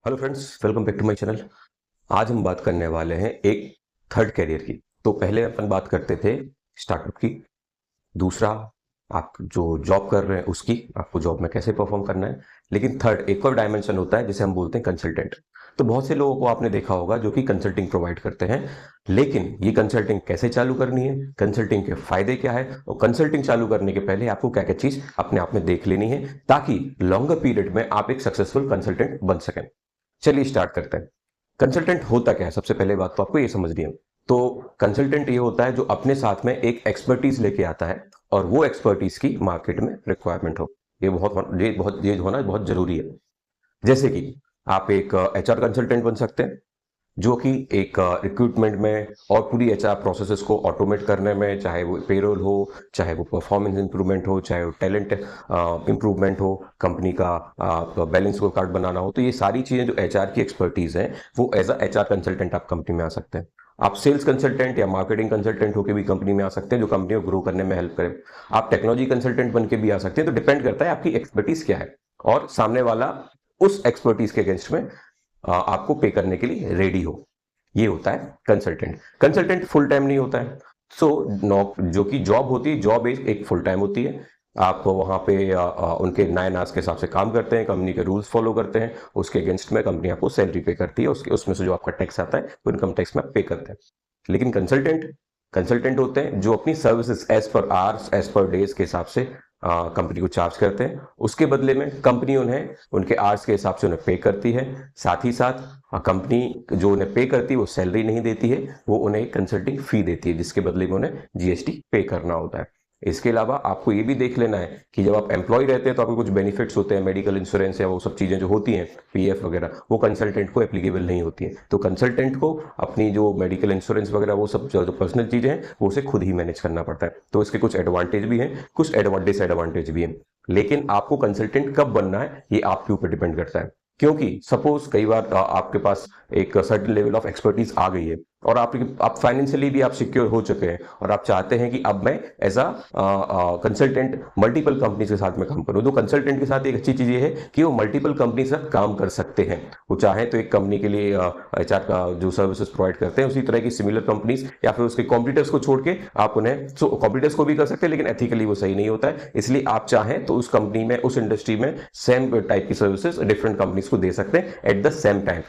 Hello friends, welcome back to my channel. आज हम बात करने वाले हैं एक थर्ड कैरियर की। तो पहले अपन बात करते थे स्टार्टअप की, दूसरा आप जो जॉब कर रहे हैं उसकी, आपको जॉब में कैसे परफॉर्म करना है। लेकिन थर्ड एक और डायमेंशन होता है जिसे हम बोलते हैं कंसल्टेंट। तो बहुत से लोगों को आपने देखा होगा जो कि कंसल्टिंग प्रोवाइड करते हैं, लेकिन ये कंसल्टिंग कैसे चालू करनी है, कंसल्टिंग के फायदे क्या है, और कंसल्टिंग चालू करने के पहले आपको क्या क्या चीज अपने आप में देख लेनी है ताकि लॉन्गर पीरियड में आप एक सक्सेसफुल कंसल्टेंट बन सकें। चलिए स्टार्ट करते हैं। कंसल्टेंट होता क्या है, सबसे पहले बात तो आपको ये समझनी है। तो कंसल्टेंट ये होता है जो अपने साथ में एक एक्सपर्टीज लेके आता है और वो एक्सपर्टीज की मार्केट में रिक्वायरमेंट हो। ये होना बहुत जरूरी है। जैसे कि आप एक एचआर कंसल्टेंट बन सकते हैं जो कि एक रिक्रूटमेंट में और पूरी एचआर प्रोसेसेस को ऑटोमेट करने में, चाहे वो पेरोल हो, चाहे वो परफॉर्मेंस इंप्रूवमेंट हो, चाहे वो टैलेंट इंप्रूवमेंट हो, कंपनी का बैलेंस स्कोर कार्ड बनाना हो, तो ये सारी चीजें जो एचआर की एक्सपर्टीज हैं वो एज अ एचआर कंसल्टेंट आप कंपनी में आ सकते हैं। आप सेल्स कंसल्टेंट या मार्केटिंग कंसल्टेंट होकर भी कंपनी में आ सकते हैं जो कंपनी को ग्रो करने में हेल्प करे। आप टेक्नोलॉजी कंसल्टेंट बन के भी आ सकते हैं। तो डिपेंड करता है आपकी एक्सपर्टीज क्या है और सामने वाला उस एक्सपर्टीज के अगेंस्ट में आपको पे करने के लिए रेडी हो। ये होता है कंसल्टेंट। कंसल्टेंट फुल टाइम नहीं होता है। सो जो कि जॉब होती है, जॉब एक फुल टाइम होती है। आप वहां पे उनके 9 आवर्स के हिसाब से काम करते हैं, कंपनी के रूल्स फॉलो करते हैं, उसके अगेंस्ट में कंपनी आपको सैलरी पे करती है, उसके उसमें से जो आपका टैक्स आता है वो इनकम टैक्स में पे करते हैं। लेकिन कंसल्टेंट कंसल्टेंट होते हैं जो अपनी services as per hours, as per days के हिसाब से कंपनी को चार्ज करते हैं। उसके बदले में कंपनी उन्हें उनके आवर्स के हिसाब से उन्हें पे करती है। साथ ही साथ कंपनी जो उन्हें पे करती है वो सैलरी नहीं देती है, वो उन्हें कंसल्टिंग फी देती है जिसके बदले में उन्हें जीएसटी पे करना होता है। इसके अलावा आपको ये भी देख लेना है कि जब आप एम्प्लॉय रहते हैं तो आपको कुछ बेनिफिट्स होते हैं, मेडिकल इंश्योरेंस या वो सब चीजें जो होती हैं, पीएफ वगैरह, वो कंसल्टेंट को एप्लीकेबल नहीं होती है। तो कंसल्टेंट को अपनी जो मेडिकल इंश्योरेंस वगैरह वो सब जो पर्सनल चीजें हैं वो उसे खुद ही मैनेज करना पड़ता है। तो इसके कुछ एडवांटेज भी हैं, कुछ डिसएडवांटेज भी हैं। लेकिन आपको कंसल्टेंट कब बनना है ये आपके ऊपर डिपेंड करता है। क्योंकि सपोज कई बार आपके पास एक सर्टेन लेवल ऑफ एक्सपर्टीज आ गई है और आप फाइनेंशियली भी आप सिक्योर हो चुके हैं और आप चाहते हैं कि अब मैं as a consultant multiple companies के साथ में काम करूं। तो कंसल्टेंट के साथ एक अच्छी चीज ये है कि वो मल्टीपल कंपनी से काम कर सकते हैं। वो चाहे तो एक कंपनी के लिए एचआर का जो सर्विसेज प्रोवाइड करते हैं उसी तरह की सिमिलर कंपनीज या फिर उसके कॉम्पिटिटर्स को छोड़ के आप उन्हें कॉम्पिटिटर्स को भी कर सकते हैं, लेकिन एथिकली वो सही नहीं होता है। इसलिए आप चाहें तो उस कंपनी में, उस इंडस्ट्री में सेम टाइप की सर्विसेज डिफरेंट कंपनीज को दे सकते हैं एट द सेम टाइम।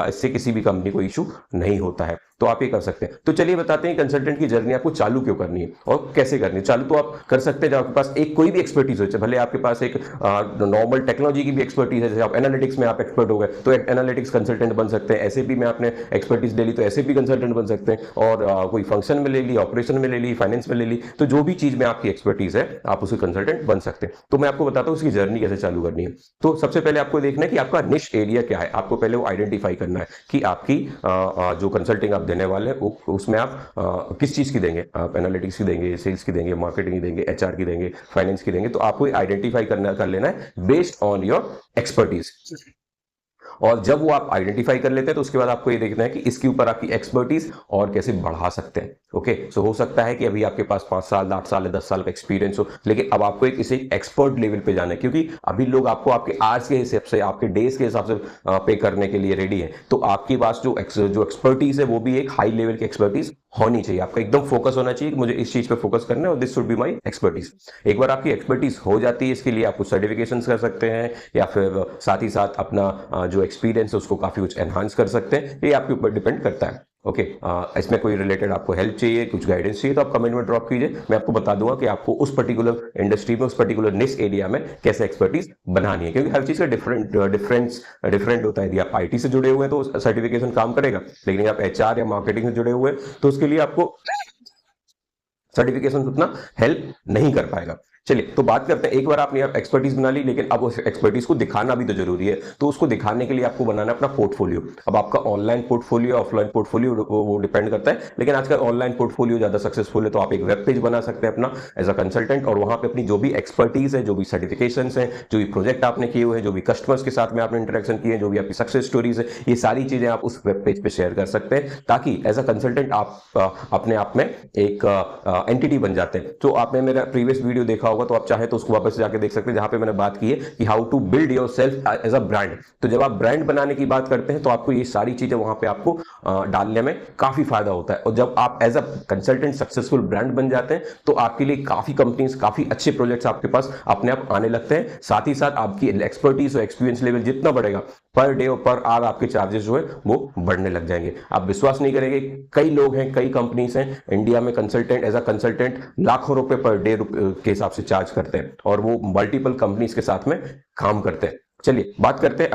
इससे किसी भी कंपनी को इशू नहीं होता है। तो आप ये कर सकते हैं। तो चलिए बताते हैं कंसल्टेंट की जर्नी आपको चालू क्यों करनी है और कैसे करनी है। चालू तो आप कर सकते हैं जब आपके पास एक कोई भी एक्सपर्टीज हो, भले आपके पास एक नॉर्मल टेक्नोलॉजी की भी एक्सपर्टीज है, जैसे आप एनालिटिक्स में आप एक्सपर्ट हो गए तो एक एनालिटिक्स कंसल्टेंट बन सकते हैं। एसएपी में आपने एक्सपर्टीज ले ली तो एसएपी कंसल्टेंट बन सकते हैं। और कोई फंक्शन में ले ली, ऑपरेशन में ले ली, फाइनेंस में ले ली, तो जो भी चीज में आपकी एक्सपर्टीज है आप उसके कंसल्टेंट बन सकते हैं। तो मैं आपको बताता हूं उसकी जर्नी कैसे चालू करनी है। तो सबसे पहले आपको देखना है कि आपका निश एरिया क्या है। आपको पहले वो आइडेंटिफाई करना है कि आपकी जो कंसल्टिंग आप देने वाले हैं उसमें आप किस चीज की देंगे। आप एनालिटिक्स की देंगे, सेल्स की देंगे, मार्केटिंग की देंगे, एचआर की देंगे, फाइनेंस की देंगे। तो आपको आइडेंटिफाई कर लेना है बेस्ड ऑन योर एक्सपर्टीज। और जब वो आप आइडेंटिफाई कर लेते हैं तो उसके बाद आपको ये देखना है कि इसके ऊपर आपकी एक्सपर्टीज और कैसे बढ़ा सकते हैं। ओके, सो हो सकता है कि अभी आपके पास 5 साल, 8 साल, 10 साल का एक्सपीरियंस हो, लेकिन अब आपको इसे एक्सपर्ट लेवल पे जाना है, क्योंकि अभी लोग आपको आपके आवर्स के हिसाब से, आपके डेज के हिसाब से पे करने के लिए रेडी है। तो आपके पास जो एक्सपर्टीज है वो भी एक हाई लेवल की एक्सपर्टीज होनी चाहिए। आपका एकदम फोकस होना चाहिए कि मुझे इस चीज पे फोकस करना है और this should be my expertise. एक बार आपकी एक्सपर्टीज हो जाती है, इसके लिए आप कुछ सर्टिफिकेशन कर सकते हैं या फिर साथ ही साथ अपना जो एक्सपीरियंस है उसको काफी कुछ एनहांस कर सकते हैं। ये आपके ऊपर डिपेंड करता है। ओके, इसमें कोई रिलेटेड आपको हेल्प चाहिए, कुछ गाइडेंस चाहिए तो आप कमेंट में ड्रॉप कीजिए। मैं आपको बता दूंगा कि आपको उस पर्टिकुलर इंडस्ट्री में, उस पर्टिकुलर निश एरिया में कैसे एक्सपर्टीज बनानी है, क्योंकि हर चीज का डिफरेंट होता है। यदि आप आईटी से जुड़े हुए हैं तो सर्टिफिकेशन काम करेगा, लेकिन आप एचआर या मार्केटिंग से जुड़े हुए हैं तो उसके लिए आपको सर्टिफिकेशन उतना हेल्प नहीं कर पाएगा। चलिए तो बात करते हैं, एक बार आपने एक्सपर्टीज बना ली, लेकिन अब उस एक्सपर्टीज को दिखाना भी तो जरूरी है। तो उसको दिखाने के लिए आपको बनाना है अपना पोर्टफोलियो। अब आपका ऑनलाइन पोर्टफोलियो, ऑफलाइन पोर्टफोलियो वो डिपेंड करता है, लेकिन आजकल ऑनलाइन पोर्टफोलियो ज्यादा सक्सेसफुल है। तो आप एक वेब पेज बना सकते हैं अपना एज अ कंसल्टेंट, और वहां पे अपनी जो भी एक्सपर्टीज है, जो भी सर्टिफिकेशन है, जो भी प्रोजेक्ट आपने किए हुए हैं, जो भी कस्टमर्स के साथ में आपने इंटरेक्शन किए हैं, जो भी आपकी सक्सेस स्टोरीज है, ये सारी चीजें आप उस वेब पेज पे शेयर कर सकते हैं, ताकि एज अ कंसल्टेंट आप अपने आप में एक एंटिटी बन जाते हैं। तो आपने मेरा प्रीवियस वीडियो देखा होगा, तो आप चाहे तो उसको वापस जाके देख सकते हैं, जहां पे मैंने बात की है कि how to build yourself as a brand. तो जब आप ब्रांड बनाने की बात करते हैं तो आपको ये सारी चीजें वहां पे आपको डालने में काफी फायदा होता है। और जब आप as a consultant successful brand बन जाते हैं तो आपके लिए काफी कंपनीज, काफी अच्छे प्रोजेक्ट्स आपके पास अपने आप आने लगते हैं। साथ ही साथ आपकी एक्सपर्टीज और एक्सपीरियंस लेवल जितना बढ़ेगा, पर डे और पर आवर आपके चार्जेस जो है वो बढ़ने लग जाएंगे। आप विश्वास नहीं करेंगे, कई लोग हैं, कई कंपनीज हैं इंडिया में, कंसल्टेंट एज अ कंसल्टेंट लाखों रुपए पर डे के हिसाब से चार्ज करते हैं, और वो मल्टीपल कंपनीज के साथ में काम करते हैं। चलिए बात करते हैं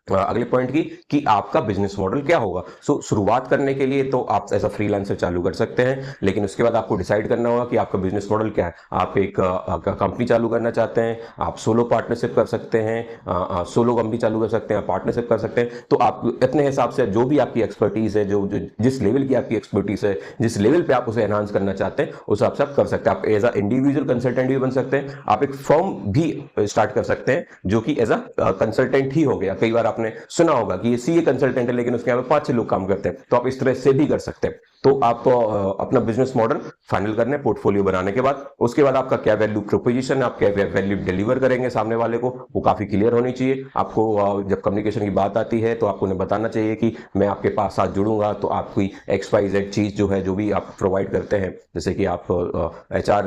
अगले पॉइंट की कि आपका बिजनेस मॉडल क्या होगा। शुरुआत करने के लिए तो आप एज अ फ्रीलांसर चालू कर सकते हैं, लेकिन उसके बाद आपको डिसाइड करना होगा कि आपका बिजनेस मॉडल क्या है। आप एक कंपनी चालू करना चाहते हैं, आप सोलो पार्टनरशिप कर सकते हैं, सोलो कंपनी चालू कर सकते हैं, पार्टनरशिप कर सकते हैं। तो आप अपने हिसाब से जो भी आपकी एक्सपर्टीज है, जो जिस लेवल की आपकी एक्सपर्टीज है, जिस लेवल पे आप उसे एनहांस करना चाहते हैं, उस हिसाब से आप कर सकते हैं। आप एज अ इंडिविजुअल कंसल्टेंट भी बन सकते हैं, आप एक फर्म भी स्टार्ट कर सकते हैं जो कि एज अ कंसल्टेंट ही हो गया। कई बार आपने सुना होगा कि ये सीए कंसल्टेंट है, लेकिन उसके यहाँ पे 5-6 लोग काम करते हैं, तो आप इस तरह से भी कर सकते हैं। तो आप अपना बिजनेस मॉडल फाइनल करने, पोर्टफोलियो बनाने के बाद, उसके बाद आपका क्या वैल्यू प्रोपोजिशन, आप क्या वैल्यू डिलीवर करेंगे सामने वाले को, वो काफी क्लियर होनी चाहिए। आपको जब कम्युनिकेशन की बात आती है तो आपको उन्हें बताना चाहिए कि मैं आपके पास साथ जुड़ूंगा तो आपकी XYZ चीज जो है, जो भी आप प्रोवाइड करते हैं, जैसे कि आप HR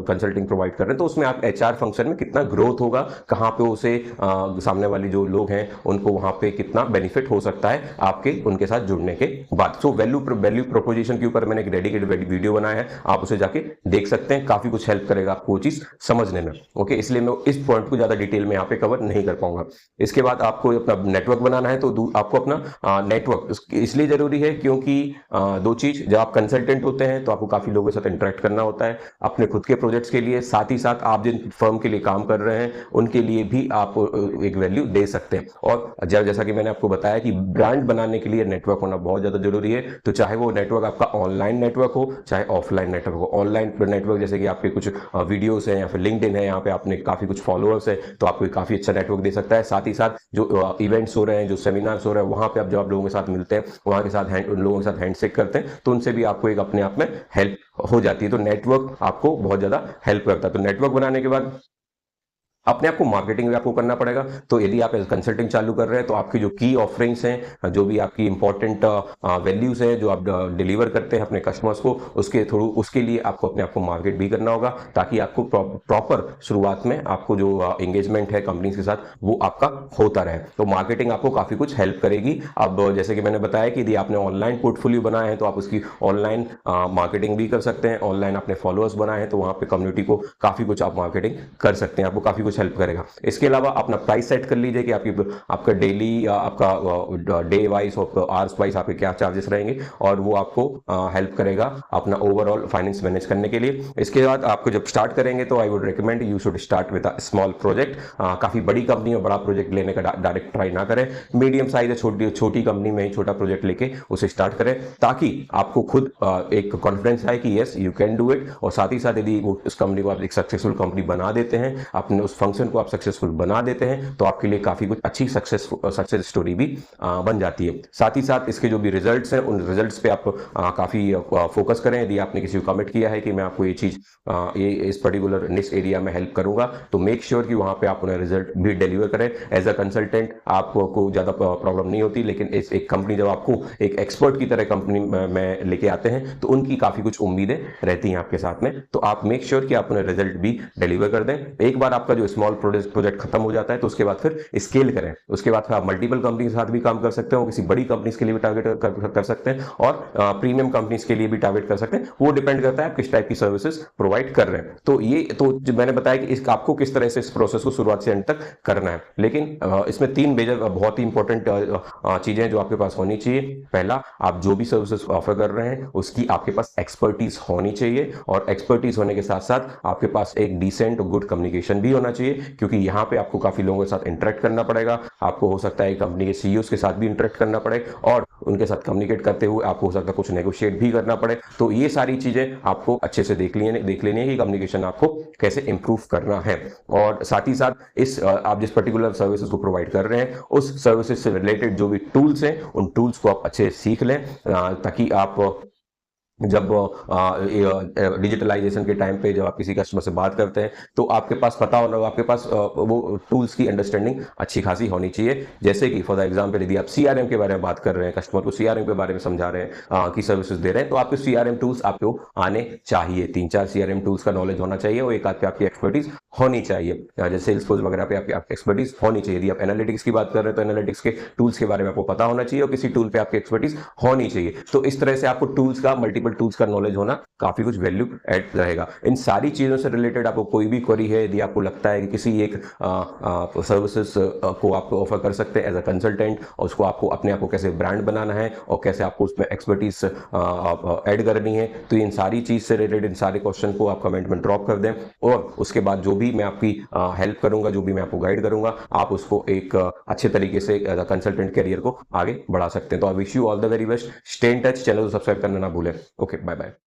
कंसल्टिंग प्रोवाइड कर रहे हैं, तो उसमें आप HR फंक्शन में कितना ग्रोथ होगा, कहाँ पे उसे सामने वाली जो लोग हैं उनको वहां पे कितना बेनिफिट हो सकता है आपके उनके साथ जुड़ने के बाद। सो वैल्यू प्रोपोजिशन के ऊपर मैंने एक डेडिकेटेड वीडियो बनाया है, आप उसे जाके देख सकते हैं, काफी कुछ हेल्प करेगा आपको वो चीज समझने में। ओके, इसलिए मैं इस पॉइंट को ज्यादा डिटेल में यहाँ पे कवर नहीं कर पाऊंगा। इसके बाद आपको अपना नेटवर्क बनाना है, तो आपको अपना नेटवर्क इसलिए जरूरी है क्योंकि दो चीज, जब आप कंसल्टेंट होते हैं तो आपको काफी लोगों के साथ इंटरेक्ट करना होता है अपने खुद के प्रोजेक्ट्स के लिए, साथ ही साथ आप जिन फर्म के लिए काम कर रहे हैं उनके लिए भी आप एक वैल्यू दे सकते हैं। और जैसा कि मैंने आपको बताया कि ब्रांड बनाने के लिए नेटवर्क होना बहुत ज्यादा जरूरी है। तो चाहे वो नेटवर्क आपका ऑनलाइन नेटवर्क हो, चाहे ऑफलाइन नेटवर्क हो। ऑनलाइन नेटवर्क जैसे कि आपके कुछ वीडियोस हैं या फिर लिंक्डइन है, यहाँ पे आपने काफी कुछ फॉलोअर्स है, तो आपको काफी अच्छा नेटवर्क दे सकता है। साथ ही साथ जो इवेंट्स हो रहे हैं, जो सेमिनार्स हो रहे हैं, वहां पे आप जब आप लोगों के साथ मिलते हैं, वहां के साथ उन लोगों के साथ हैंडशेक करते हैं, तो उनसे भी आपको एक अपने आप में हेल्प हो जाती है। तो नेटवर्क आपको बहुत ज्यादा हेल्प करता है। तो नेटवर्क बनाने के बाद अपने आप को मार्केटिंग भी आपको करना पड़ेगा। तो यदि आप कंसल्टिंग चालू कर रहे हैं तो आपकी जो की ऑफरिंग्स हैं, जो भी आपकी इंपॉर्टेंट वैल्यूज हैं जो आप डिलीवर करते हैं अपने कस्टमर्स को, उसके लिए आपको अपने आप को मार्केट भी करना होगा, ताकि आपको प्रॉपर शुरुआत में आपको जो एंगेजमेंट है कंपनीज के साथ वो आपका होता रहे। तो मार्केटिंग आपको काफी कुछ हेल्प करेगी। अब जैसे कि मैंने बताया कि यदि आपने ऑनलाइन पोर्टफोलियो बनाया है तो आप उसकी ऑनलाइन मार्केटिंग भी कर सकते हैं। ऑनलाइन आपने फॉलोअर्स बनाए हैं तो वहां पे कम्युनिटी को काफी कुछ आप मार्केटिंग कर सकते हैं, आपको काफी कुछ हेल्प करेगा। इसके अलावा अपना प्राइस सेट कर लीजिए कि आपका डेली, आपका डे वाइज और आवर्स वाइज आपके क्या चार्जेस रहेंगे, और वो आपको हेल्प करेगा अपना ओवरऑल फाइनेंस मैनेज करने के लिए। इसके बाद आपको जब स्टार्ट करेंगे तो I would recommend you should start with a small project. काफी बड़ी कंपनी और बड़ा प्रोजेक्ट लेने का डायरेक्ट ट्राई ना करें, मीडियम साइज या छोटी कंपनी में ही छोटा प्रोजेक्ट लेके उसे स्टार्ट करें, ताकि आपको खुद एक कॉन्फिडेंस आए कि yes you can do it. और साथ ही साथ यदि उस कंपनी को आप एक सक्सेसफुल कंपनी बना देते हैं, अपने उस फंक्शन को आप सक्सेसफुल बना देते हैं, तो आपके लिए काफी कुछ अच्छी सक्सेस स्टोरी भी बन जाती है। साथ ही साथ इसके जो भी रिजल्ट्स हैं उन रिजल्ट्स पे आप काफी फोकस करें। यदि आपने किसी को कमिट किया है कि मैं आपको ये चीज ये इस पर्टिकुलर निश एरिया में हेल्प करूंगा, तो मेक श्योर कि वहां पे आप उन्हें रिजल्ट भी डिलीवर करें। एज अ कंसल्टेंट आपको ज्यादा प्रॉब्लम नहीं होती, लेकिन एक कंपनी जब आपको एक एक्सपर्ट की तरह कंपनी में लेके आते हैं तो उनकी काफी कुछ उम्मीदें रहती हैं आपके साथ में। तो आप मेक श्योर कि आप उन्हें रिजल्ट भी डिलीवर कर दें। एक बार आपका जो स्मॉल प्रोजेक्ट खत्म हो जाता है तो उसके बाद फिर स्केल करें। उसके बाद फिर आप मल्टीपल कंपनी के साथ भी काम कर सकते हो, किसी बड़ी कंपनीज के लिए भी टारगेट कर सकते हैं, और प्रीमियम कंपनीज के लिए भी टारगेट कर सकते हैं। वो डिपेंड करता है आप किस टाइप की सर्विसेज प्रोवाइड कर रहे हैं। तो जो मैंने बताया कि आपको किस तरह से इस प्रोसेस को शुरुआत से एंड तक करना है। लेकिन इसमें 3 मेजर बहुत ही इंपॉर्टेंट चीजें जो आपके पास होनी चाहिए। पहला, आप जो भी सर्विसेज ऑफर कर रहे हैं उसकी आपके पास एक्सपर्टीज होनी चाहिए, और एक्सपर्टीज होने के साथ साथ आपके पास एक डिसेंट और गुड कम्युनिकेशन भी होना चाहिए, क्योंकि यहाँ पे आपको काफी लोगों के साथ इंटरेक्ट करना पड़ेगा। आपको हो सकता है कंपनी के सीईओ के साथ भी इंटरेक्ट करना पड़े, और उनके साथ कम्युनिकेट करते हुए आपको हो सकता है कुछ नेगोशिएट भी करना पड़े। तो ये सारी चीजें आपको अच्छे से देख लेनी है कि कम्युनिकेशन आपको कैसे इंप्रूव करना है। और साथ ही साथ आप जिस पर्टिकुलर सर्विसेज को प्रोवाइड कर रहे हैं उस सर्विसेज से रिलेटेड जो भी टूल्स हैं उन टूल्स को आप अच्छे से सीख लें, ताकि आप जब डिजिटलाइजेशन के टाइम पे जब आप किसी कस्टमर से बात करते हैं तो आपके पास पता होना, आपके पास वो टूल्स की अंडरस्टैंडिंग अच्छी खासी होनी चाहिए। जैसे कि फॉर एग्जांपल यदि आप सीआरएम के बारे में बात कर रहे हैं, कस्टमर को सीआरएम के बारे में समझा रहे हैं, की सर्विसेज दे रहे हैं, तो आपके सीआरएम टूल्स आपको आने चाहिए। 3-4 सीआरएम टूल्स का नॉलेज होना चाहिए और एक आध पे आपकी एक्सपर्टीज होनी चाहिए। जैसे सेल्सफोर्स वगैरह पे आपकी एक्सपर्टीज होनी चाहिए। यदि आप एनालिटिक्स की बात कर रहे हैं तो एनालिटिक्स के टूल्स के बारे में आपको पता होना चाहिए और किसी टूल पे आपकी एक्सपर्टीज होनी चाहिए। तो इस तरह से आपको टूल्स का, मल्टीपल टूल्स का नॉलेज होना काफी कुछ वैल्यू ऐड रहेगा। इन सारी चीजों से रिलेटेड आपको कोई भी क्वेरी है, यदि आपको लगता है कि किसी एक सर्विसेज को आप ऑफर कर सकते हैं एज अ कंसल्टेंट, और उसको आपको अपने आप को कैसे ब्रांड बनाना है और कैसे आपको उसमें एक्सपर्टीज ऐड करनी है, तो इन सारी चीज से रिलेटेड इन सारे क्वेश्चन को आप कमेंट में ड्रॉप कर दें और उसके बाद जो भी मैं आपकी हेल्प करूंगा, जो भी मैं आपको गाइड करूंगा, आप उसको एक अच्छे तरीके से एज अ कंसल्टेंट करियर को आगे बढ़ा सकते हैं। तो I wish you all the very best. Stay in touch, channel को सब्सक्राइब करना ना भूलें। Okay, bye bye.